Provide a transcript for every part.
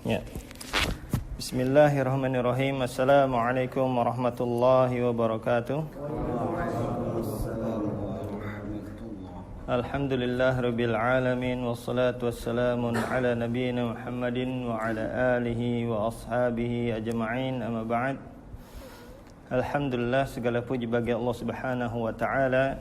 Ya. Bismillahirrahmanirrahim. Assalamualaikum warahmatullahi wabarakatuh. Alhamdulillah rabbil alamin wassalatu wassalamu ala nabiyyina Muhammadin wa ala alihi wa ashabihi ajma'in. Amma ba'd. Alhamdulillah, segala puji bagi Allah Subhanahu wa taala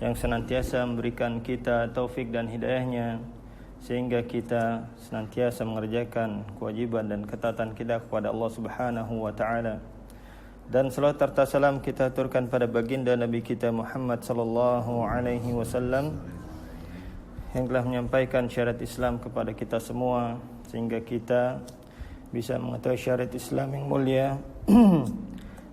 yang senantiasa memberikan kita taufik dan hidayahnya sehingga kita senantiasa mengerjakan kewajiban dan ketaatan kita kepada Allah Subhanahu wa taala. Dan salawat serta salam kita aturkan pada baginda Nabi kita Muhammad sallallahu alaihi wasallam yang telah menyampaikan syariat Islam kepada kita semua sehingga kita bisa mengetahui syariat Islam yang mulia.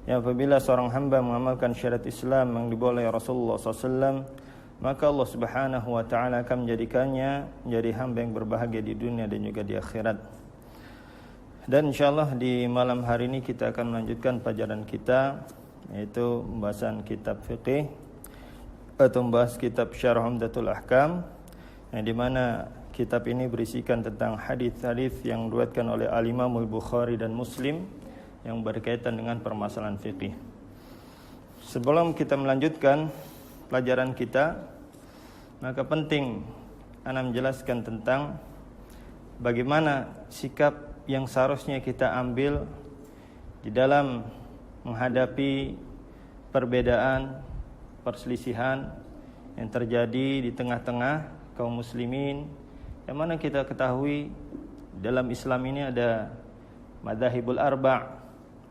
Yang apabila seorang hamba mengamalkan syariat Islam yang dibawa oleh Rasulullah SAW, maka Allah Subhanahu wa taala akan menjadikannya menjadi hamba yang berbahagia di dunia dan juga di akhirat. Dan insyaallah di malam hari ini kita akan melanjutkan pelajaran kita, yaitu pembahasan kitab fiqih atau membahas kitab Syarah Umdatul Ahkam, yang dimana kitab ini berisikan tentang hadis-hadis yang diriwayatkan oleh Al-Imam Al-Bukhari dan Muslim yang berkaitan dengan permasalahan fiqih. Sebelum kita melanjutkan pelajaran kita, maka penting ana menjelaskan tentang bagaimana sikap yang seharusnya kita ambil di dalam menghadapi perbedaan, perselisihan yang terjadi di tengah-tengah kaum muslimin, yang mana kita ketahui dalam Islam ini ada madzhabul arba',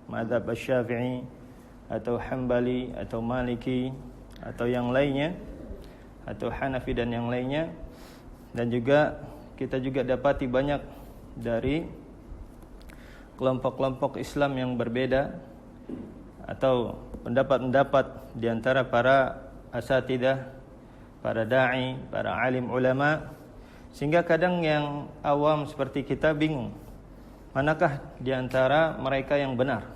madzhab Syafi'i atau Hambali atau Maliki atau yang lainnya, atau Hanafi dan yang lainnya. Dan juga kita juga dapati banyak dari kelompok-kelompok Islam yang berbeda atau pendapat-pendapat di antara para asatidah, para da'i, para alim ulama, sehingga kadang yang awam seperti kita bingung manakah di antara mereka yang benar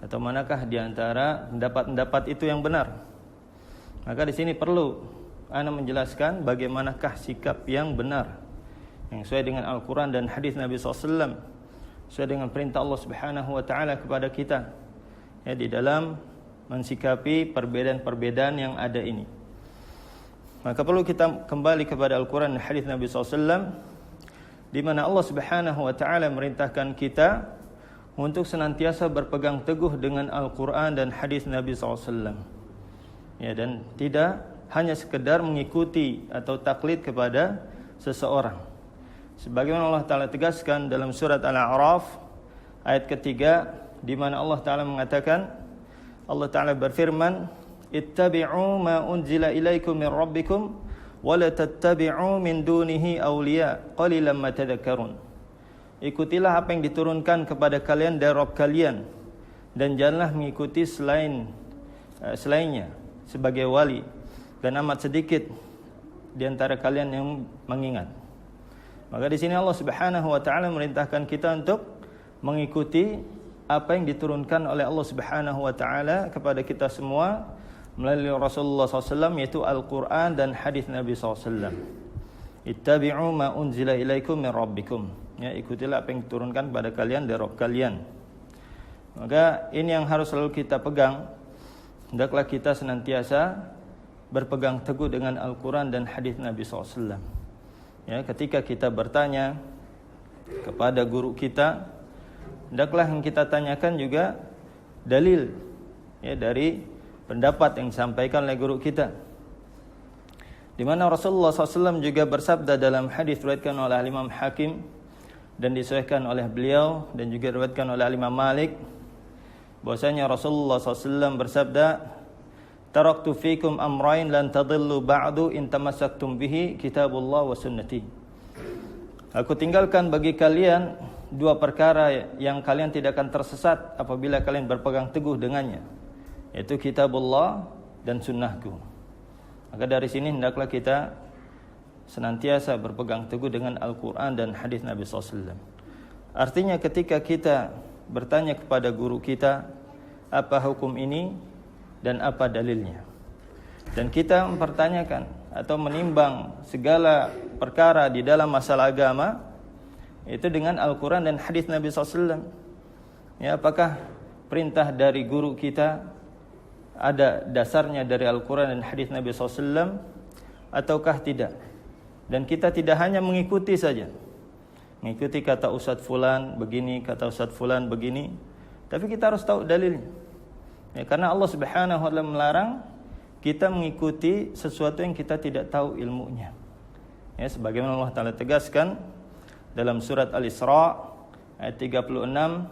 atau manakah di antara pendapat-pendapat itu yang benar. Maka di sini perlu ana menjelaskan bagaimanakah sikap yang benar yang sesuai dengan Al-Quran dan hadis Nabi SAW, sesuai dengan perintah Allah Subhanahu wa taala kepada kita, ya, di dalam mensikapi perbedaan-perbedaan yang ada ini. Maka perlu kita kembali kepada Al-Quran dan hadis Nabi SAW, di mana Allah Subhanahu wa taala merintahkan kita untuk senantiasa berpegang teguh dengan Al-Quran dan hadis Nabi SAW. Ya, dan tidak hanya sekedar mengikuti atau taklid kepada seseorang. Sebagaimana Allah Ta'ala tegaskan dalam surat Al-A'raf ayat ketiga, di mana Allah Ta'ala mengatakan, Allah Ta'ala berfirman, ittabi'u ma unzila ilaikum min rabbikum wa la tattabi'u min dunihi awliya qalilan ma tadhakkarun. Ikutilah apa yang diturunkan kepada kalian dari Rabb kalian, dan janganlah mengikuti selainnya sebagai wali, dan amat sedikit di antara kalian yang mengingat. Maka di sini Allah Subhanahu wa taala merintahkan kita untuk mengikuti apa yang diturunkan oleh Allah Subhanahu wa taala kepada kita semua melalui Rasulullah SAW, yaitu Al-Quran dan hadis Nabi SAW. Ittabi'u ma unzila ilaikum min rabbikum. Ya, ikutilah apa yang diturunkan kepada kalian dari Rabb kalian. Maka ini yang harus selalu kita pegang. Hendaklah kita senantiasa berpegang teguh dengan Al-Quran dan hadis Nabi SAW. Ya, ketika kita bertanya kepada guru kita, hendaklah yang kita tanyakan juga dalil, ya, dari pendapat yang disampaikan oleh guru kita. Di mana Rasulullah SAW juga bersabda dalam hadis riwayatkan oleh Imam Hakim dan disahihkan oleh beliau, dan juga diriwayatkan oleh Imam Malik, bahwasanya Rasulullah SAW bersabda, taraktu fikum amrain lan tadillu ba'du in tamassaktum bihi kitabullah wa sunnati. Aku tinggalkan bagi kalian dua perkara yang kalian tidak akan tersesat apabila kalian berpegang teguh dengannya, yaitu kitabullah dan sunnahku. Maka dari sini hendaklah kita senantiasa berpegang teguh dengan Al-Quran dan hadis Nabi SAW. Artinya ketika kita bertanya kepada guru kita, apa hukum ini dan apa dalilnya, dan kita mempertanyakan atau menimbang segala perkara di dalam masalah agama, Itu dengan Al-Quran dan hadis Nabi SAW. Ya, apakah perintah dari guru kita ada dasarnya dari Al-Quran dan hadis Nabi SAW ataukah tidak? Dan kita tidak hanya mengikuti saja, mengikuti kata Ustadz Fulan begini, kata Ustadz Fulan begini, tapi kita harus tahu dalilnya. Ya, karena Allah Subhanahu wa Ta'ala melarang kita mengikuti sesuatu yang kita tidak tahu ilmunya. Ya, sebagaimana Allah Ta'ala tegaskan dalam surat Al-Isra ayat 36,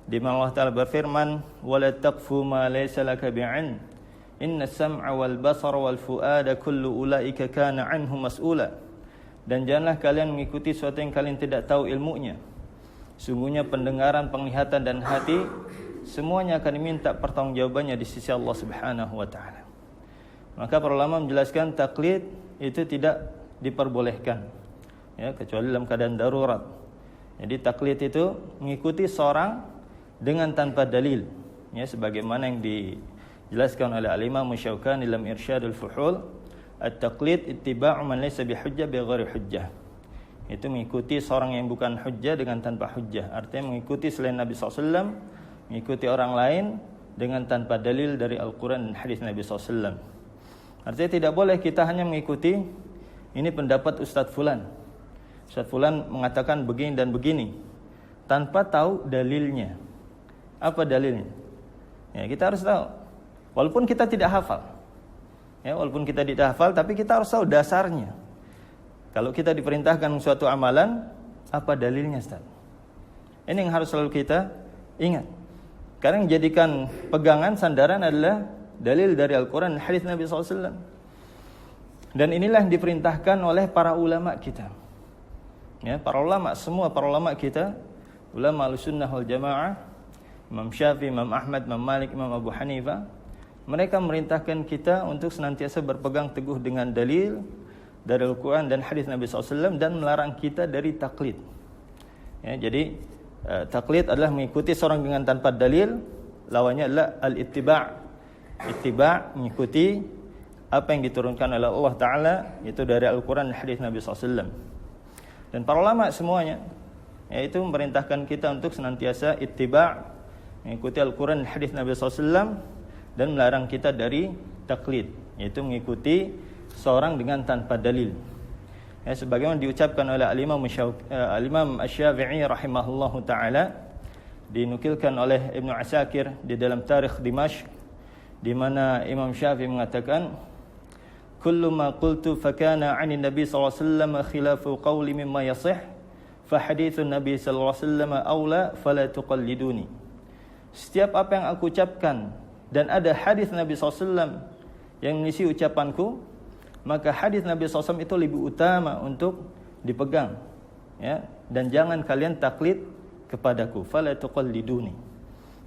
di mana Allah Ta'ala berfirman, "Wala taqfu ma laysa laka bi'ilm, inna as-sam'a wal basara wal fu'ada kullu ulaika kana 'anhu mas'ula." Dan janganlah kalian mengikuti sesuatu yang kalian tidak tahu ilmunya. Sungguhnya pendengaran, penglihatan dan hati semuanya akan diminta pertanggungjawabannya di sisi Allah Subhanahu wa Ta'ala. Maka para ulama menjelaskan taklid itu tidak diperbolehkan, ya, kecuali dalam keadaan darurat. Jadi taklid itu mengikuti seorang dengan tanpa dalil, ya, sebagaimana yang dijelaskan oleh Al-Imam Syaukani dalam Irsyadul Fuhul, at-taqlid ittiba'u man laysa bihujjah bighairi hujjah. Itu mengikuti seorang yang bukan hujjah dengan tanpa hujjah. Artinya mengikuti selain Nabi SAW, mengikuti orang lain dengan tanpa dalil dari Al-Quran dan hadis Nabi SAW. Artinya tidak boleh kita hanya mengikuti ini pendapat Ustadz Fulan. Ustadz Fulan mengatakan begini dan begini tanpa tahu dalilnya. Apa dalilnya? Ya, kita harus tahu. Walaupun kita tidak hafal. Ya, walaupun kita tidak hafal, tapi kita harus tahu dasarnya. Kalau kita diperintahkan suatu amalan, apa dalilnya, Ustaz? Ini yang harus selalu kita ingat. Karena yang jadikan pegangan, sandaran adalah dalil dari Al-Quran dan hadis Nabi SAW. Dan inilah yang diperintahkan oleh para ulama kita. Ya, para ulama, semua para ulama kita, ulama Ahlussunnah wal Jamaah, Imam Syafi'i, Imam Ahmad, Imam Malik, Imam Abu Hanifah, mereka merintahkan kita untuk senantiasa berpegang teguh dengan dalil dari Al-Quran dan hadis Nabi SAW dan melarang kita dari taklid. Ya, jadi taklid adalah mengikuti seorang dengan tanpa dalil, lawannya adalah al-ittiba'. Ittiba' mengikuti apa yang diturunkan oleh Allah Ta'ala, yaitu dari Al-Quran dan hadis Nabi SAW. Dan para ulama semuanya, yaitu memerintahkan kita untuk senantiasa ittiba', mengikuti Al-Quran dan hadis Nabi SAW, dan melarang kita dari taklid, yaitu mengikuti seorang dengan tanpa dalil. Ya, sebagaimana diucapkan oleh Al-Imam Asy-Syafi'i rahimahullahu taala, dinukilkan oleh Ibnu Asakir di dalam Tarikh Dimashq, di mana Imam Syafi'i mengatakan, "Kullu ma qultu fa kana 'ani Nabi sallallahu alaihi wasallam khilafu qawli mimma yasih, fa haditsun Nabi sallallahu alaihi wasallam aula fala tuqalliduni." Setiap apa yang aku ucapkan dan ada hadis Nabi SAW yang mengisi ucapanku, maka hadis Nabi SAW itu lebih utama untuk dipegang, ya, dan jangan kalian taklid kepadaku, fala tuqalliduni.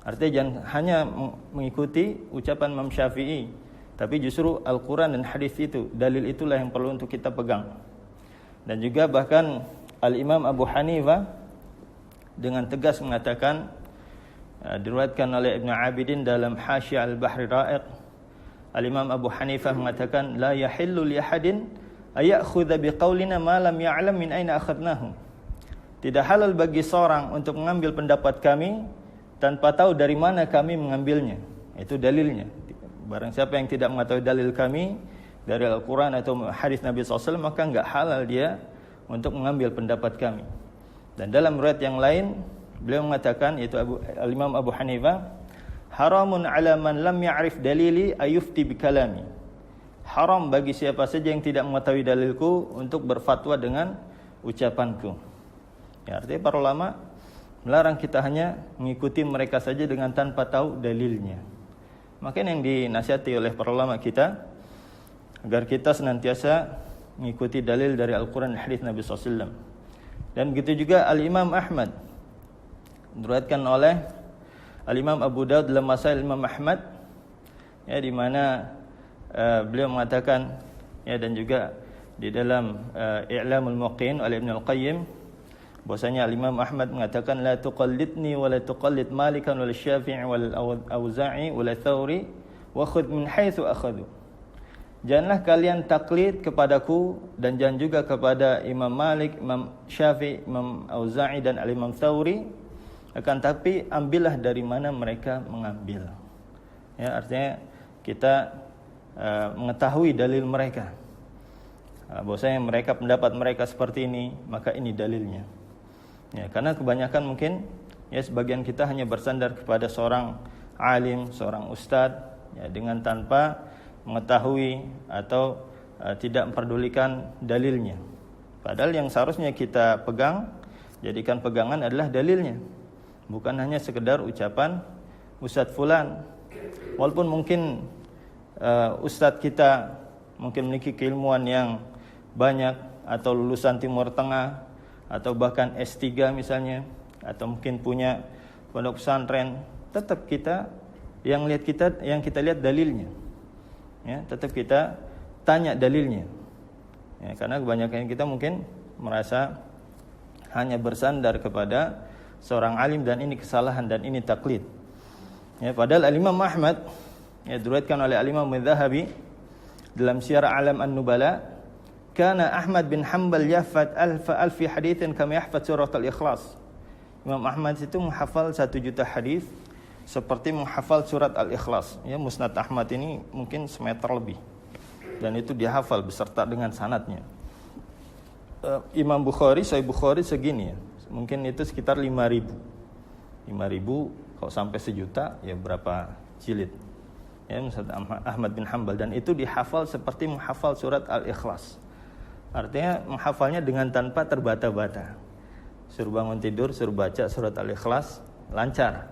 Artinya jangan hanya mengikuti ucapan Imam Syafi'i, tapi justru Al-Quran dan hadis itu, dalil itulah yang perlu untuk kita pegang. Dan juga bahkan Al-Imam Abu Hanifah dengan tegas mengatakan, diriwayatkan oleh Ibnu Abidin dalam Hasyiah Al-Bahri Ra'iq, Al-Imam Abu Hanifah mengatakan, la yahillu li ahadin ayakhudha biqaulina ma lam ya'lam min aina akhadnahu. Tidak halal bagi seorang untuk mengambil pendapat kami tanpa tahu dari mana kami mengambilnya. Itu dalilnya. Barang siapa yang tidak mengetahui dalil kami dari Al-Quran atau hadis Nabi SAW, maka enggak halal dia untuk mengambil pendapat kami. Dan dalam riwayat yang lain, beliau mengatakan, yaitu Al-Imam Abu Hanifah, haramun ala man lam ya'rif dalili ayufti bikalami. Haram bagi siapa saja yang tidak mengetahui dalilku untuk berfatwa dengan ucapanku. Ya, artinya para ulama melarang kita hanya mengikuti mereka saja dengan tanpa tahu dalilnya. Makanya yang dinasihati oleh para ulama kita agar kita senantiasa mengikuti dalil dari Al-Quran dan hadis Nabi SAW. Dan begitu juga Al-Imam Ahmad, diriwayatkan oleh Al-Imam Abu Daud dalam Masail Imam Ahmad, ya, di mana beliau mengatakan, ya, dan juga di dalam I'lamul Muqin oleh Ibnu Al-Qayyim, bahwasanya Al-Imam Ahmad mengatakan, la tuqallidni wa la tuqallid Malikan wal Syafi'i wal Auza'i wal Thawri wa khudh min haitsu akhadhu. janganlah kalian taklid kepadaku dan jangan juga kepada Imam Malik, Imam Syafi'i, Imam Auza'i dan Al-Imam Thawri, akan tapi ambillah dari mana mereka mengambil. Ya, artinya kita mengetahui dalil mereka. Bahwasanya mereka pendapat mereka seperti ini, maka ini dalilnya. Ya, karena kebanyakan mungkin ya sebagian kita hanya bersandar kepada seorang alim, seorang ustadz, ya, dengan tanpa mengetahui atau tidak memperdulikan dalilnya. Padahal yang seharusnya kita pegang, jadikan pegangan adalah dalilnya, bukan hanya sekedar ucapan ustadz fulan. Walaupun mungkin ustadz kita mungkin memiliki keilmuan yang banyak, atau lulusan Timur Tengah, atau bahkan S3 misalnya, atau mungkin punya pondok pesantren, tetap kita yang kita lihat dalilnya. Ya, tetap kita tanya dalilnya. Ya, karena kebanyakan kita mungkin merasa hanya bersandar kepada seorang alim dan ini kesalahan dan ini taklid. Ya, padahal Al-Imam Ahmad, ya, diriwayatkan oleh Al-Imam Adz-Dzahabi dalam Syiar A'lam An-Nubala, kana Ahmad bin Hanbal yahfad alfi haditsin kama yahfad surat Al-Ikhlas. Imam Ahmad itu menghafal 1 juta hadis seperti menghafal surat Al-Ikhlas. Ya, Musnad Ahmad ini mungkin semeter lebih, dan itu dihafal beserta dengan sanadnya. Imam Bukhari, Sahih Bukhari segini ya, mungkin itu sekitar 5.000 kalau sampai 1 juta ya berapa jilid ya, Musnad Ahmad bin Hanbal, dan itu dihafal seperti menghafal surat Al-Ikhlas. Artinya menghafalnya dengan tanpa terbata-bata. Suruh bangun tidur, suruh baca surat Al-Ikhlas, lancar.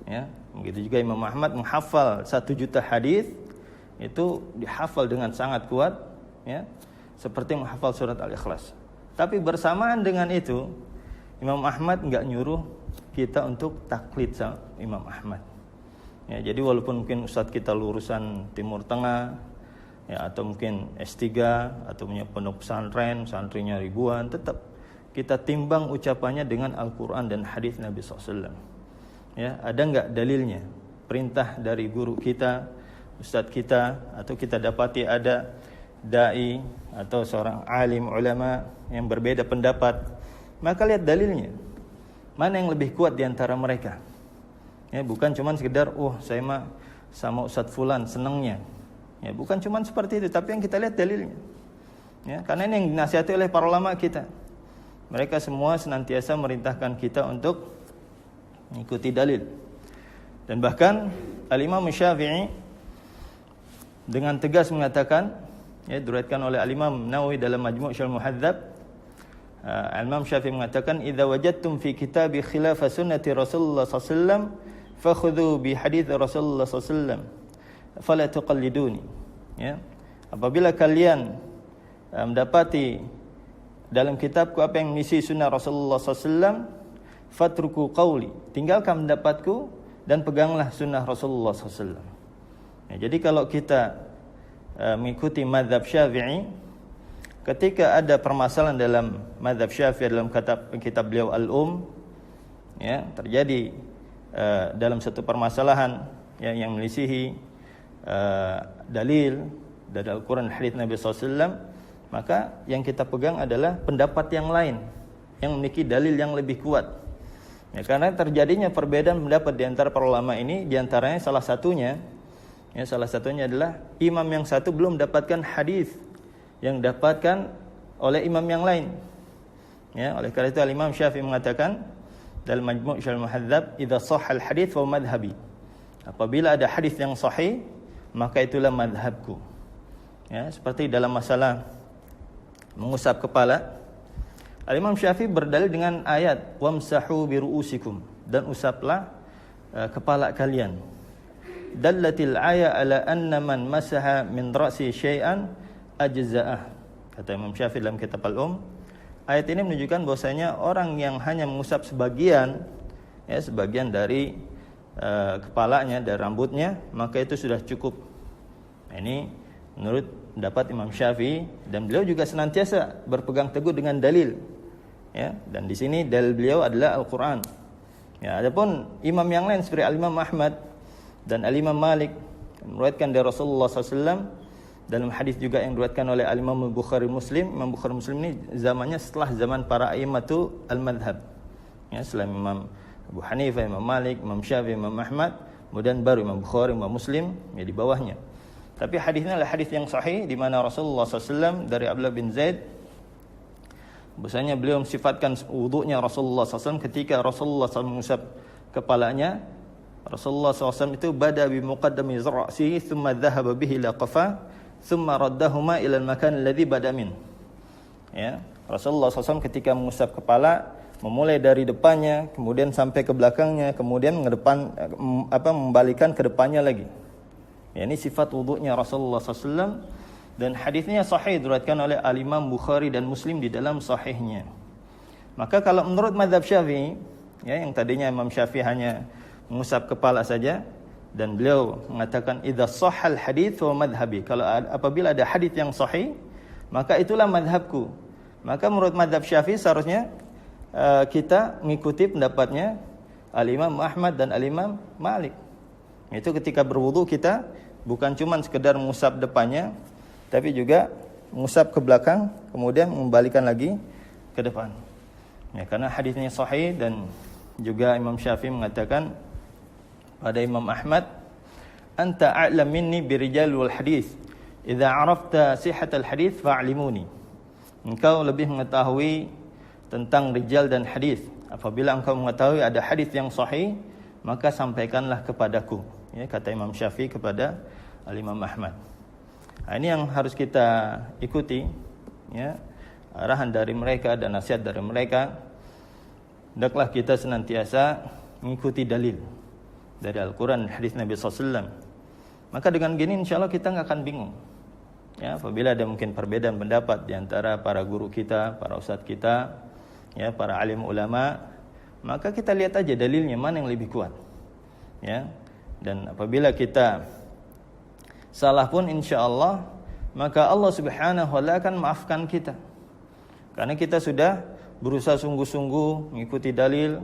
Ya, begitu juga Imam Ahmad menghafal 1 juta hadis, itu dihafal dengan sangat kuat, ya, seperti menghafal surat Al-Ikhlas. Tapi bersamaan dengan itu, Imam Ahmad enggak nyuruh kita untuk taklid sama Imam Ahmad. Ya, jadi walaupun mungkin ustadz kita lulusan Timur Tengah, ya, atau mungkin S3, atau punya pondok pesantren, santrinya ribuan, tetap kita timbang ucapannya dengan Al-Quran dan hadis Nabi SAW. Ya, ada enggak dalilnya? Perintah dari guru kita, ustadz kita, atau kita dapati ada dai atau seorang alim ulama yang berbeda pendapat, maka lihat dalilnya. Mana yang lebih kuat di antara mereka? Ya, bukan cuma sekedar saya mah sama ustadz fulan senangnya. Ya, bukan cuma seperti itu, tapi yang kita lihat dalilnya. Ya, karena ini yang dinasihati oleh para ulama kita. Mereka semua senantiasa merintahkan kita untuk mengikuti dalil. Dan bahkan Al-Imam Syafi'i dengan tegas mengatakan, ya, diriwayatkan oleh Al-Imam Nawawi dalam Majmu' Syarh Muhadzab, Al-Imam Syafi'i mengatakan, "Idza wajadtum fi kitabi khilafa sunnati Rasulullah sallallahu alaihi wasallam fakhudhu bi hadits Rasulullah sallallahu alaihi wasallam fala tuqalliduni." Ya, apabila kalian mendapati dalam kitabku apa yang mengisi sunnah Rasulullah sallallahu alaihi wasallam, fatruku qawli, tinggalkan pendapatku dan peganglah sunnah Rasulullah SAW. Ya, jadi kalau kita mengikuti mazhab Syafi'i, ketika ada permasalahan dalam mazhab Syafi'i dalam kitab beliau ya, terjadi dalam satu permasalahan ya, yang melisihi dalil dari Al-Quran dan hadits Nabi SAW, maka yang kita pegang adalah pendapat yang lain yang memiliki dalil yang lebih kuat. Ya, karena terjadinya perbedaan pendapat di antara para ulama ini, di antaranya salah satunya adalah imam yang satu belum mendapatkan hadis yang didapatkan oleh imam yang lain. Ya, oleh karena itu Imam Syafi'i mengatakan dalam Majmu' Syarh Muhadzab, "Idza shahhal hadits fa madhhabi." Apabila ada hadis yang sahih, maka itulah madhabku. Ya, seperti dalam masalah mengusap kepala, Al-Imam Syafi'i berdalil dengan ayat wamsahu biru'usikum, dan usaplah kepala kalian. Dallatil aya ala anna man masaha min ra'si syai'an ajza'ah. Kata Imam Syafi'i dalam kitab ayat ini menunjukkan bahwasanya orang yang hanya mengusap sebagian dari kepalanya, dari rambutnya, maka itu sudah cukup. Nah, ini menurut pendapat Imam Syafi'i, dan beliau juga senantiasa berpegang teguh dengan dalil. Ya, dan di sini dalil beliau adalah Al-Qur'an. Ya, adapun imam yang lain seperti Al-Imam Ahmad dan Al-Imam Malik meriwayatkan dari Rasulullah SAW Dalam hadis juga yang diriwayatkan oleh Al-Imam Bukhari Muslim, Imam Bukhari Muslim ini zamannya setelah zaman para a'immatu al-madhab. Ya, selain Imam Abu Hanifah, Imam Malik, Imam Syafi'i, Imam Ahmad, kemudian baru Imam Bukhari, Imam Muslim, ya di bawahnya. Tapi hadisnya adalah hadis yang sahih di mana Rasulullah SAW dari Abdullah bin Zaid, bahwasanya beliau mensifatkan wudunya Rasulullah SAW ketika Rasulullah SAW mengusap kepalanya. Rasulullah SAW itu bada bi muqaddami ra'sihi thumma dhahaba bihi ila qafa thumma raddahuma ila al-makan alladhi bada min. Ya, Rasulullah SAW ketika mengusap kepala memulai dari depannya, kemudian sampai ke belakangnya, kemudian membalikan ke depannya lagi. Ya, ini sifat wudunya Rasulullah SAW, dan hadisnya sahih diriwayatkan oleh Al-Imam Bukhari dan Muslim di dalam sahihnya. Maka kalau menurut mazhab Syafi'i, ya, yang tadinya Imam Syafi'i hanya mengusap kepala saja, dan beliau mengatakan idza shahhal hadits wa madhhabi, kalau apabila ada hadis yang sahih maka itulah madhabku. Maka menurut mazhab Syafi'i seharusnya kita mengikuti pendapatnya Al-Imam Ahmad dan Al-Imam Malik. Itu ketika berwudu kita bukan cuma sekedar mengusap depannya, tapi juga mengusap ke belakang, kemudian membalikan lagi ke depan. Ya, karena hadisnya sahih, dan juga Imam Syafi'i mengatakan pada Imam Ahmad, anta a'lam minni birijal wal hadis, idza arafta sihhatal hadis fa'limuni. Engkau lebih mengetahui tentang rijal dan hadis. Apabila engkau mengetahui ada hadis yang sahih, maka sampaikanlah kepadaku. Ya, kata Imam Syafi'i kepada Al-Imam Ahmad. Nah, ini yang harus kita ikuti, ya, arahan dari mereka dan nasihat dari mereka. Hendaklah kita senantiasa mengikuti dalil dari Al-Quran dan hadis Nabi SAW. Maka dengan gini insya Allah kita nggak akan bingung. Ya, apabila ada mungkin perbedaan pendapat di antara para guru kita, para ustadz kita, ya, para alim ulama, maka kita lihat aja dalilnya mana yang lebih kuat. Ya, dan apabila kita salah pun insya Allah, maka Allah Subhanahu wa ta'ala akan maafkan kita. Karena kita sudah berusaha sungguh-sungguh mengikuti dalil,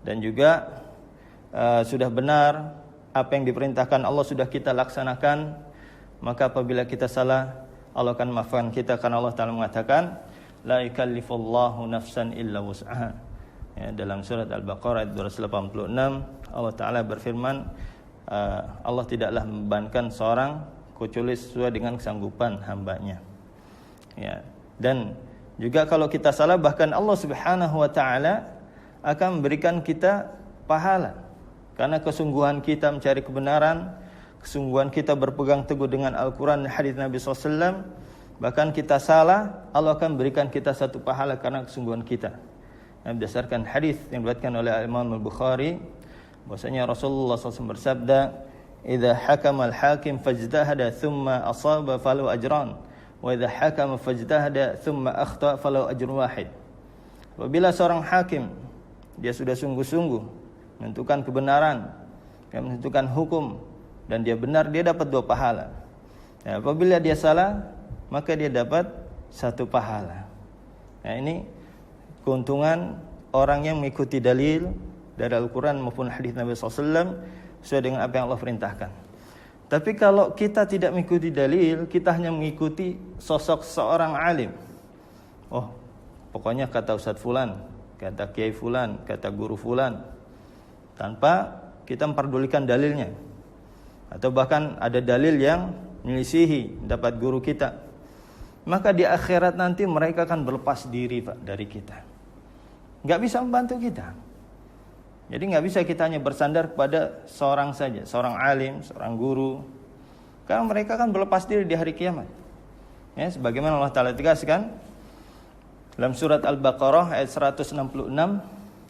dan juga sudah benar apa yang diperintahkan Allah sudah kita laksanakan. Maka apabila kita salah, Allah akan maafkan kita, karena Allah Ta'ala mengatakan la yukallifullahu nafsan illa wus'aha. Ya, dalam surat Al-Baqarah ayat 286 Allah Ta'ala berfirman, Allah tidaklah membebankan seorang kecuali sesuai dengan kesanggupan hambanya. Ya, dan juga kalau kita salah, bahkan Allah Subhanahu wa ta'ala akan memberikan kita pahala, karena kesungguhan kita mencari kebenaran, kesungguhan kita berpegang teguh dengan Al-Quran dan hadis Nabi SAW. Bahkan kita salah, Allah akan berikan kita satu pahala karena kesungguhan kita. Berdasarkan hadis yang diriwayatkan oleh Imam Al-Bukhari, bahwasanya Rasulullah SAW bersabda, idza hakama al-hakim fajtahada thumma asaba falahu ajran, wa idza hakama fajtahada thumma akhta falahu ajrun wahid. Apabila seorang hakim dia sudah sungguh-sungguh menentukan kebenaran, menentukan hukum, dan dia benar, dia dapat 2 pahala. Ya, apabila dia salah, maka dia dapat 1 pahala. Nah, ini keuntungan orang yang mengikuti dalil dari Al-Quran maupun hadis Nabi SAW sesuai dengan apa yang Allah perintahkan. Tapi kalau kita tidak mengikuti dalil, kita hanya mengikuti sosok seorang alim. Oh, pokoknya kata Ustadz Fulan, kata Kiai Fulan, kata Guru Fulan, tanpa kita memperdulikan dalilnya. Atau bahkan ada dalil yang menyelisihi dapat guru kita, maka di akhirat nanti mereka akan berlepas diri, Pak, dari kita. Gak bisa membantu kita. Jadi gak bisa kita hanya bersandar kepada seorang saja, seorang alim, seorang guru, karena mereka akan berlepas diri di hari kiamat. Ya, sebagaimana Allah Ta'ala tegaskan dalam surat Al-Baqarah ayat 166,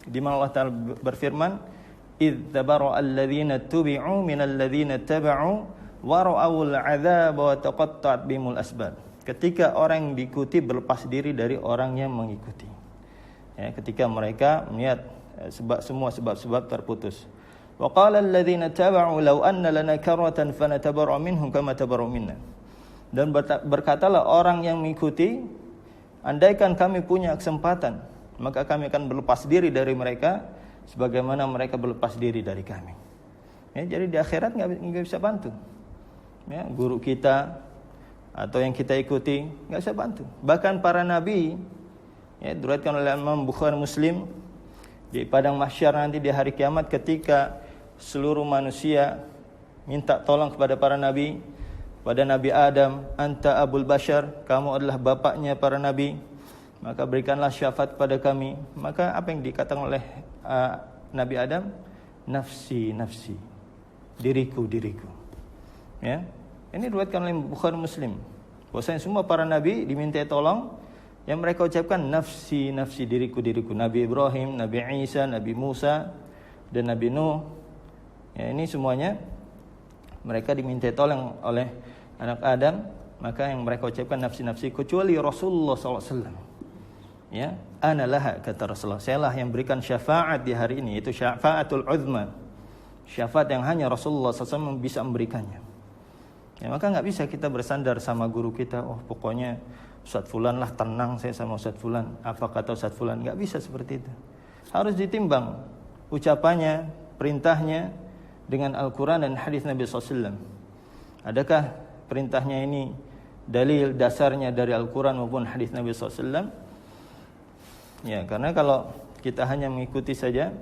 di mana Allah Ta'ala berfirman, idz tabara alladzina tubi'u minal ladzina taba'u wa ra'awul 'adzaba wa taqatta'at bihimul asbab. Ketika orang yang diikuti berlepas diri dari orang yang mengikuti. Ya, ketika mereka melihat semua sebab-sebab terputus. Wa qala alladzina taba'u law anna lana karratan fanatabarra minhum kama tabarru minna. Dan berkatalah orang yang mengikuti, andaikan kami punya kesempatan, maka kami akan berlepas diri dari mereka sebagaimana mereka berlepas diri dari kami. Ya, jadi di akhirat nggak bisa bantu. Ya, guru kita, atau yang kita ikuti, enggak usah bantu. Bahkan para nabi, ya, diriwayatkan oleh Imam Bukhari Muslim, di padang mahsyar nanti di hari kiamat ketika seluruh manusia minta tolong kepada para nabi, pada Nabi Adam, anta abul bashar, kamu adalah bapaknya para nabi, maka berikanlah syafaat kepada kami. Maka apa yang dikatakan oleh Nabi Adam? Nafsi, nafsi, diriku, diriku. Ya, ini diriwayatkan oleh Bukhari Muslim. Bahwasanya semua para nabi diminta tolong, yang mereka ucapkan nafsi, nafsi, diriku, diriku. Nabi Ibrahim, Nabi Isa, Nabi Musa, dan Nabi Nuh. Ya, ini semuanya mereka diminta tolong oleh anak Adam, maka yang mereka ucapkan nafsi-nafsi, kecuali Rasulullah SAW. Ya, ana laha, kata Rasulullah, sayalah yang berikan syafaat di hari ini, itu syafaatul uzma, syafaat yang hanya Rasulullah SAW bisa memberikannya. Ya, maka nggak bisa kita bersandar sama guru kita, oh pokoknya Ustadz Fulan lah, tenang saya sama Ustadz Fulan, apa kata Ustadz Fulan. Nggak bisa seperti itu. Harus ditimbang ucapannya, perintahnya dengan Al-Quran dan hadis Nabi SAW. Adakah perintahnya ini dalil dasarnya dari Al-Quran maupun hadis Nabi SAW? Ya, karena kalau kita hanya mengikuti saja,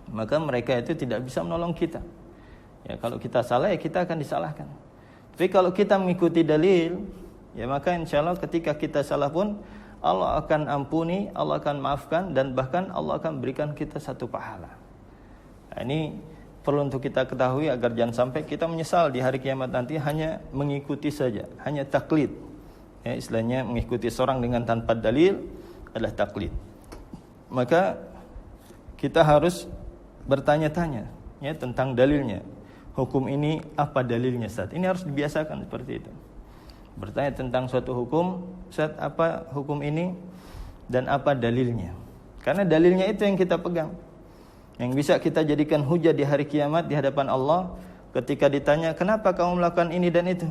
maka mereka itu tidak bisa menolong kita. Ya, kalau kita salah, ya kita akan disalahkan. Tapi kalau kita mengikuti dalil, ya maka insya Allah ketika kita salah pun Allah akan ampuni, Allah akan maafkan, dan bahkan Allah akan berikan kita satu pahala. Nah, ini perlu untuk kita ketahui agar jangan sampai kita menyesal di hari kiamat nanti hanya mengikuti saja, hanya taklid. Ya, istilahnya mengikuti seorang dengan tanpa dalil adalah taklid. Maka kita harus bertanya-tanya, ya, tentang dalilnya. Hukum ini apa dalilnya, Ustaz? Ini harus dibiasakan seperti itu. Bertanya tentang suatu hukum, Ustaz, apa hukum ini dan apa dalilnya? Karena dalilnya itu yang kita pegang, yang bisa kita jadikan hujah di hari kiamat di hadapan Allah ketika ditanya, kenapa kamu melakukan ini dan itu?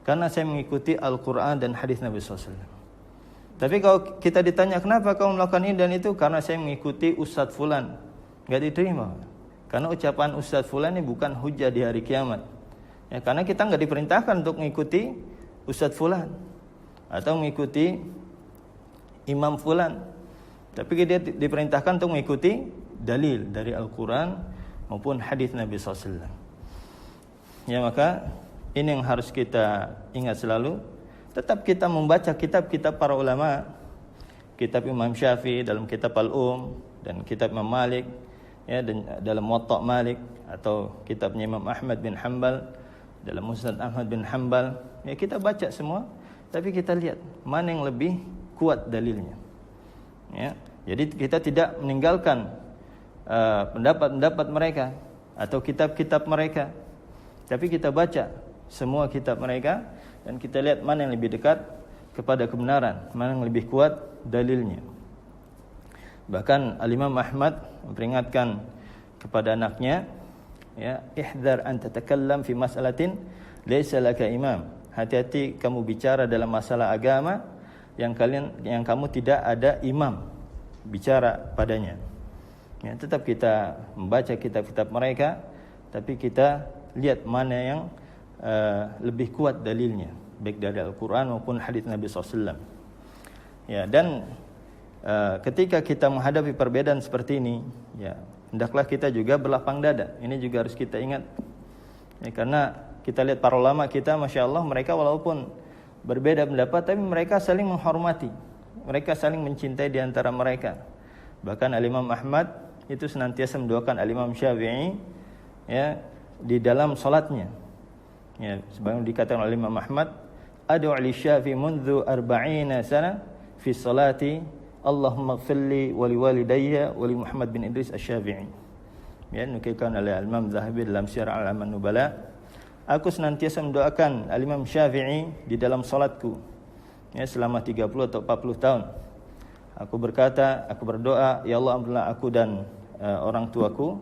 Karena saya mengikuti Al-Quran dan hadis Nabi SAW. Tapi kalau kita ditanya, kenapa kamu melakukan ini dan itu? Karena saya mengikuti Ustadz Fulan. Gak diterima. Karena ucapan Ustadz Fulan ini bukan hujah di hari kiamat. Ya, karena kita gak diperintahkan untuk mengikuti Ustadz Fulan atau mengikuti Imam Fulan. Tapi dia diperintahkan untuk mengikuti dalil dari Al-Quran maupun hadis Nabi SAW. Ya, maka ini yang harus kita ingat selalu. Tetap kita membaca kitab-kitab para ulama, kitab Imam Syafi'i dalam kitab Al-Um, dan kitab Imam Malik, ya, dan dalam Muwatta Malik, atau kitabnya Imam Ahmad bin Hanbal dalam Musnad Ahmad bin Hanbal. Ya, kita baca semua, tapi kita lihat mana yang lebih kuat dalilnya. Ya, jadi kita tidak meninggalkan pendapat-pendapat mereka atau kitab-kitab mereka, tapi kita baca semua kitab mereka dan kita lihat mana yang lebih dekat kepada kebenaran, mana yang lebih kuat dalilnya. Bahkan Al-Imam Ahmad memperingatkan kepada anaknya, ya, ihdhar an tatakallam fi mas'alatin laysa laka imam. Hati-hati kamu bicara dalam masalah agama yang kamu tidak ada imam bicara padanya. Ya, tetap kita membaca kitab-kitab mereka, tapi kita lihat mana yang lebih kuat dalilnya, baik dari Al-Quran maupun hadis Nabi SAW. Ya, dan ketika kita menghadapi perbedaan seperti ini, ya, hendaklah kita juga berlapang dada. Ini juga harus kita ingat, ya, karena kita lihat para ulama kita, Masya Allah, mereka walaupun berbeda pendapat, tapi mereka saling menghormati, mereka saling mencintai di antara mereka. Bahkan Al-Imam Ahmad itu senantiasa mendoakan Al-Imam Syafi'i, ya, di dalam salatnya. Ya, sebagaimana dikatakan oleh Imam Ahmad, ad'u li Syafi'i mundu 40 sana fi salati, Allahumma ighfirli wa li walidayya wa li Muhammad bin Idris Asy-Syafi'i. Ya, nukilkan oleh Imam Zahabi dalam Syiar A'lamun Nubala. Aku senantiasa mendoakan Al-Imam Syafi'i di dalam salatku, ya, selama 30 atau 40 tahun. Aku berkata, aku berdoa, ya Allah, ampunilah aku dan orang tuaku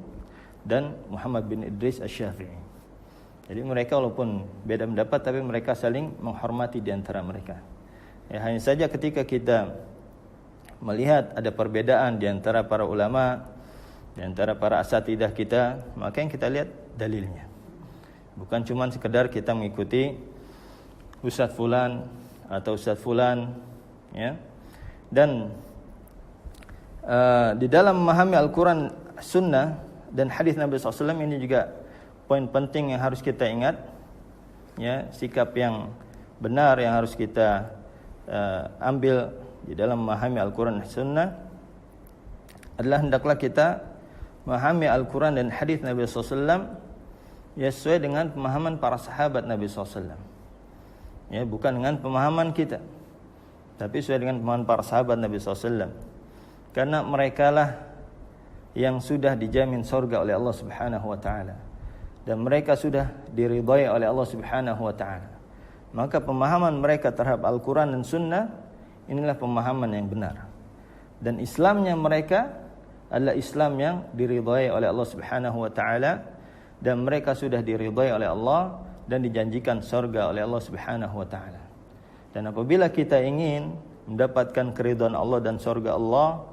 dan Muhammad bin Idris Asy-Syafi'i. Jadi mereka walaupun beda pendapat, tapi mereka saling menghormati di antara mereka. Ya, hanya saja ketika kita melihat ada perbedaan di antara para ulama, di antara para asatidah kita, maka yang kita lihat dalilnya. Bukan cuma sekedar kita mengikuti Ustaz fulan atau Ustaz fulan, ya. Dan di dalam memahami Al-Quran, Sunnah dan hadis Nabi SAW, ini juga poin penting yang harus kita ingat, ya, sikap yang benar yang harus kita ambil di dalam memahami Al-Quran dan Sunnah adalah hendaklah kita memahami Al-Quran dan hadis Nabi SAW ya sesuai dengan pemahaman para sahabat Nabi SAW, ya, bukan dengan pemahaman kita, tapi sesuai dengan pemahaman para sahabat Nabi SAW, karena merekalah yang sudah dijamin surga oleh Allah Subhanahu wa taala dan mereka sudah diridhai oleh Allah Subhanahu wa taala. Maka pemahaman mereka terhadap Al-Quran dan Sunnah inilah pemahaman yang benar. Dan Islamnya mereka adalah Islam yang diridhai oleh Allah Subhanahu wa taala dan mereka sudah diridhai oleh Allah dan dijanjikan surga oleh Allah Subhanahu wa taala. Dan apabila kita ingin mendapatkan keridhaan Allah dan surga Allah,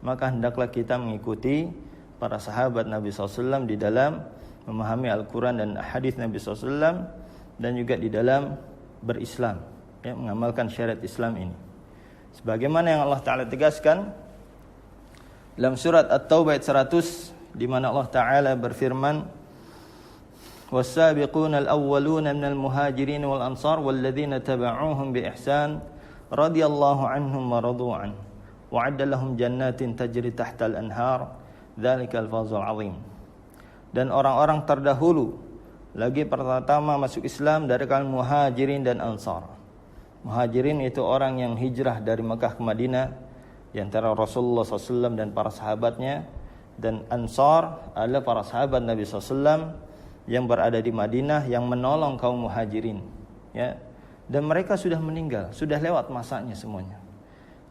maka hendaklah kita mengikuti para sahabat Nabi SAW di dalam memahami Al-Quran dan hadis Nabi SAW dan juga di dalam berislam, ya, mengamalkan syariat Islam ini. Sebagaimana yang Allah Ta'ala tegaskan dalam surat At-Taubah ayat 100, di mana Allah Ta'ala berfirman, "Was-sabiquna al-awwaluna minal muhajirin wal ansar walladzina taba'uuhum bi ihsan radhiyallahu anhum wa radu an wa 'adda lahum jannatin tajri tahtal anhar dzalikal fawzul 'azim." Dan orang-orang terdahulu lagi pertama masuk Islam dari kalangan muhajirin dan ansar. Muhajirin itu orang yang hijrah dari Mekah ke Madinah di antara Rasulullah SAW dan para sahabatnya, dan ansar adalah para sahabat Nabi SAW yang berada di Madinah yang menolong kaum muhajirin, ya. Dan mereka sudah meninggal, sudah lewat masanya semuanya.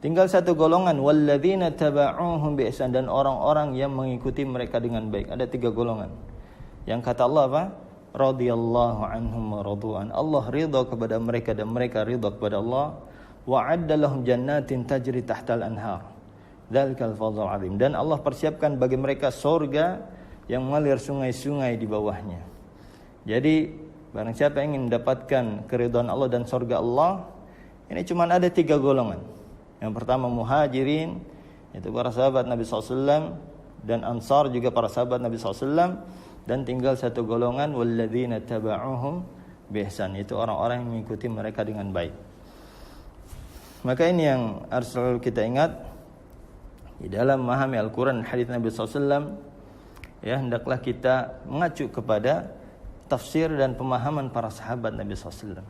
Tinggal satu golongan, walladzina taba'uuhum bi ihsan, dan orang-orang yang mengikuti mereka dengan baik. Ada 3 golongan. Yang kata Allah apa? Radhiyallahu anhum wa radu'an. Allah ridha kepada mereka dan mereka ridha kepada Allah. Wa 'adda lahum jannatin tajri tahtal anhar dzalikal fawzul 'azim. Dan Allah persiapkan bagi mereka surga yang mengalir sungai-sungai di bawahnya. Jadi barang siapa yang ingin mendapatkan keridhaan Allah dan surga Allah, ini cuma ada 3 golongan. Yang pertama muhajirin, itu para sahabat Nabi SAW, dan ansar juga para sahabat Nabi SAW, dan tinggal satu golongan walladzina taba'uuhum bi ihsan, itu orang-orang yang mengikuti mereka dengan baik. Maka ini yang harus selalu kita ingat di dalam memahami Al-Quran dan hadis Nabi SAW, ya, hendaklah kita mengacu kepada tafsir dan pemahaman para sahabat Nabi SAW.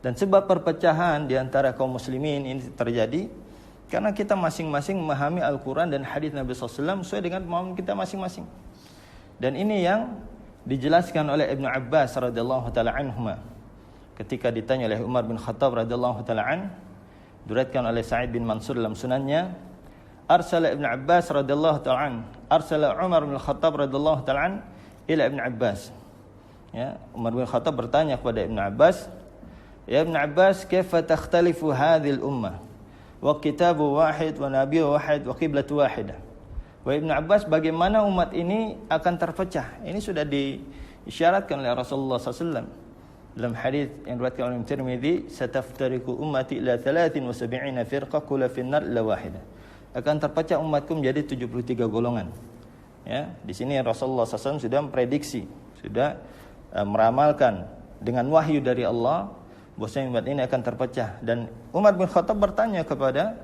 Dan sebab perpecahan di antara kaum muslimin ini terjadi karena kita masing-masing memahami Al-Quran dan hadis Nabi SAW sesuai dengan pemahaman kita masing-masing. Dan ini yang dijelaskan oleh Ibnu Abbas radhiyallahu taala anhuma ketika ditanya oleh Umar bin Khattab radhiyallahu taala an, diriwayatkan oleh Sa'id bin Mansur dalam sunannya, arsala Ibnu Abbas radhiyallahu taala an, arsala Umar bin Khattab radhiyallahu taala an ila Ibnu Abbas. Ya, Umar bin Khattab bertanya kepada Ibnu Abbas, "Ya Ibnu Abbas, kaifa takhtalifu hadhil ummah wa kitabu wahid wa nabiyyu wahid wa qiblatu wahidah?" Wahai Ibnu Abbas, bagaimana umat ini akan terpecah? Ini sudah diisyaratkan oleh Rasulullah SAW dalam hadis yang diriwayatkan oleh Tirmidzi, "Sataftariqu ummati ila 73 firqah kullu finnar illa wahidah." Akan terpecah umatku menjadi 73 golongan. Ya, di sini Rasulullah SAW sudah memprediksi, sudah meramalkan dengan wahyu dari Allah bahwasanya umat ini akan terpecah. Dan Umar bin Khattab bertanya kepada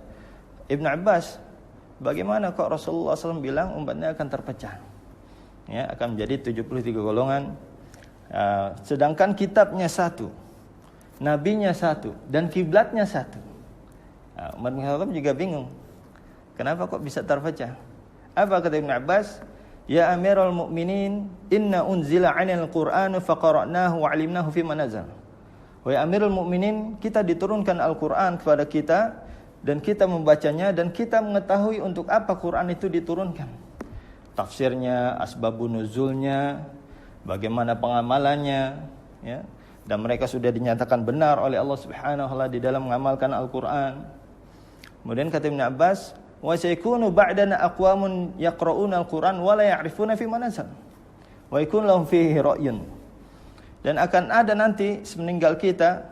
Ibnu Abbas, bagaimana kok Rasulullah SAW bilang umatnya akan terpecah, ya, akan menjadi 73 golongan, sedangkan kitabnya satu, nabinya satu, dan kiblatnya satu. Umar bin Khattab juga bingung, kenapa kok bisa terpecah? Apa kata Ibnu Abbas? "Ya Amirul Mukminin, inna unzila 'alail Qur'anu faqara'nahu wa 'alimnahu fi ma nazal." Wahai Amirul Mukminin, kita diturunkan Al-Qur'an kepada kita dan kita membacanya dan kita mengetahui untuk apa Quran itu diturunkan. Tafsirnya, asbabun nuzulnya, bagaimana pengamalannya, ya. Dan mereka sudah dinyatakan benar oleh Allah Subhanahu wa taala di dalam mengamalkan Al-Qur'an. Kemudian kata Ibnu Abbas, "Wa sayakunu ba'dana aqwamun yaqra'una al-Qur'an wa la ya'rifuna fi ma nazal. Wa yakun lahum fihi ra'yun." Dan akan ada nanti semeninggal kita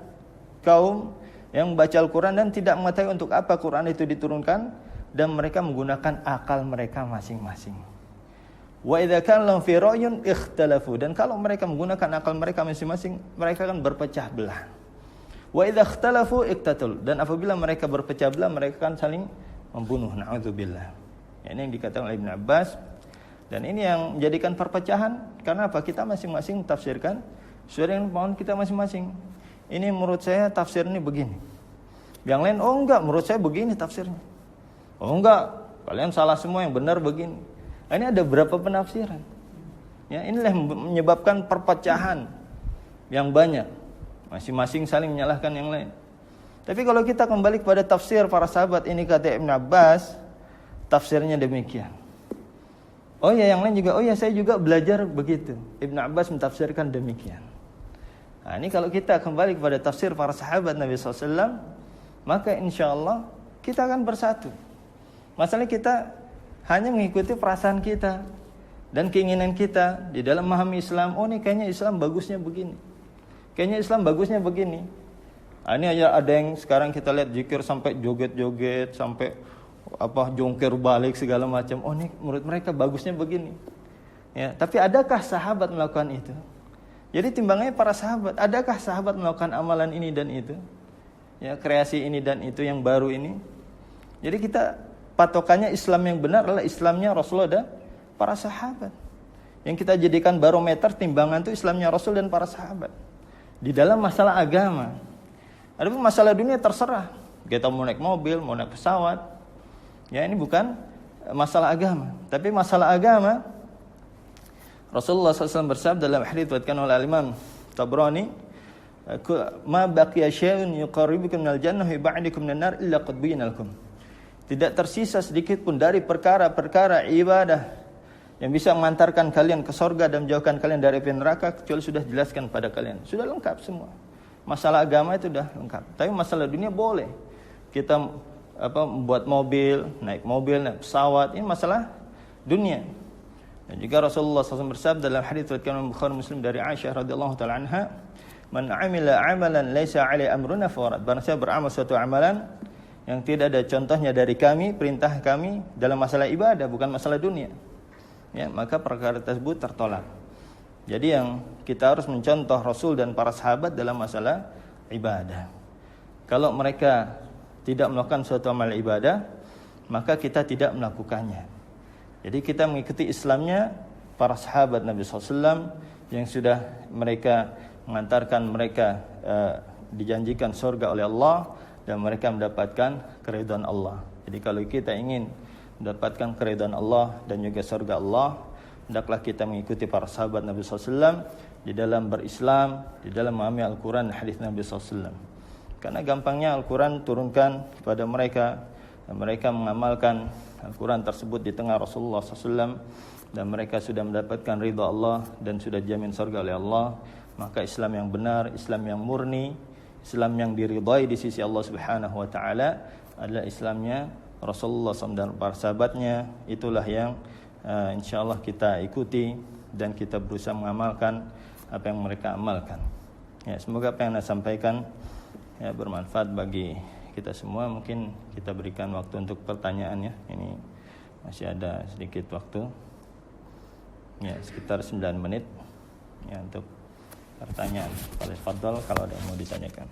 kaum yang membaca Al-Quran dan tidak mengetahui untuk apa Quran itu diturunkan, dan mereka menggunakan akal mereka masing-masing. Wa idza kana lahum fi ra'yun ikhtalafu, dan kalau mereka menggunakan akal mereka masing-masing, mereka akan berpecah belah. Wa idza ikhtalafu iqtatul, dan apabila mereka berpecah belah, mereka akan saling membunuh. Na'udzubillah. Ini yang dikatakan oleh Ibn Abbas, dan ini yang menjadikan perpecahan. Karena apa? Kita masing-masing tafsirkan sesuai dengan pemahaman kita masing-masing. Ini menurut saya tafsir ini begini. Yang lain, oh enggak, menurut saya begini tafsirnya. Oh enggak, kalian salah semua, yang benar begini. Ini ada berapa penafsiran? Ya, inilah yang menyebabkan perpecahan yang banyak. Masing-masing saling menyalahkan yang lain. Tapi kalau kita kembali kepada tafsir para sahabat, ini kata Ibn Abbas, tafsirnya demikian. Oh ya, yang lain juga, oh ya saya juga belajar begitu. Ibn Abbas mentafsirkan demikian. Nah, ini kalau kita kembali kepada tafsir para sahabat Nabi SAW, maka insya Allah kita akan bersatu. Masalahnya kita hanya mengikuti perasaan kita dan keinginan kita di dalam memahami Islam. Oh ini kayaknya Islam bagusnya begini, kayaknya Islam bagusnya begini. Nah, ini aja ada yang sekarang kita lihat zikir sampai joget-joget, sampai jongkir balik segala macam. Oh ini menurut mereka bagusnya begini. Ya, tapi adakah sahabat melakukan itu? Jadi timbangannya para sahabat. Adakah sahabat melakukan amalan ini dan itu? Ya, kreasi ini dan itu yang baru ini. Jadi kita patokannya Islam yang benar adalah Islamnya Rasulullah dan para sahabat. Yang kita jadikan barometer timbangan itu Islamnya Rasul dan para sahabat. Di dalam masalah agama. Adapun masalah dunia terserah. Kita mau naik mobil, mau naik pesawat. Ya, ini bukan masalah agama. Tapi masalah agama, Rasulullah SAW bersabda dalam hadits diriwayatkan oleh Imam Tabrani, "Ma baqiya syai'un yuqarribukum minal jannah wa yub'idukum minan nar illa qad bayyana lakum." Tidak tersisa sedikit pun dari perkara-perkara ibadah yang bisa mengantarkan kalian ke surga dan menjauhkan kalian dari api neraka, kecuali sudah jelaskan pada kalian. Sudah lengkap semua. Masalah agama itu sudah lengkap. Tapi masalah dunia boleh. Kita membuat mobil, naik pesawat, ini masalah dunia. Dan juga Rasulullah SAW bersabda dalam hadits riwayat Bukhari Muslim dari Aisyah radhiyallahu taala anha, "Man 'amila 'amalan laisa 'alaihi amruna fawarat." Barang siapa beramal suatu amalan yang tidak ada contohnya dari kami, perintah kami dalam masalah ibadah, bukan masalah dunia, ya, maka perkara tersebut tertolak. Jadi yang kita harus mencontoh Rasul dan para sahabat dalam masalah ibadah. Kalau mereka tidak melakukan suatu amal ibadah, maka kita tidak melakukannya. Jadi kita mengikuti Islamnya para sahabat Nabi SAW yang sudah mereka mengantarkan mereka dijanjikan surga oleh Allah, dan mereka mendapatkan keridhaan Allah. Jadi kalau kita ingin mendapatkan keridhaan Allah dan juga surga Allah, hendaklah kita mengikuti para sahabat Nabi SAW di dalam berislam, di dalam memahami Al-Quran dan hadis Nabi SAW. Karena gampangnya Al-Quran turunkan kepada mereka, dan mereka mengamalkan Al-Quran tersebut di tengah Rasulullah SAW, dan mereka sudah mendapatkan ridha Allah dan sudah jamin surga oleh Allah. Maka Islam yang benar, Islam yang murni, Islam yang diridhai di sisi Allah Subhanahu wa taala adalah Islamnya Rasulullah SAW dan para sahabatnya. Itulah yang insyaallah kita ikuti dan kita berusaha mengamalkan apa yang mereka amalkan. Ya, semoga apa yang saya sampaikan ya bermanfaat bagi kita semua. Mungkin kita berikan waktu untuk pertanyaannya. Ini masih ada sedikit waktu. Ya, sekitar 9 menit ya untuk pertanyaan. Fadhal kalau ada yang mau ditanyakan.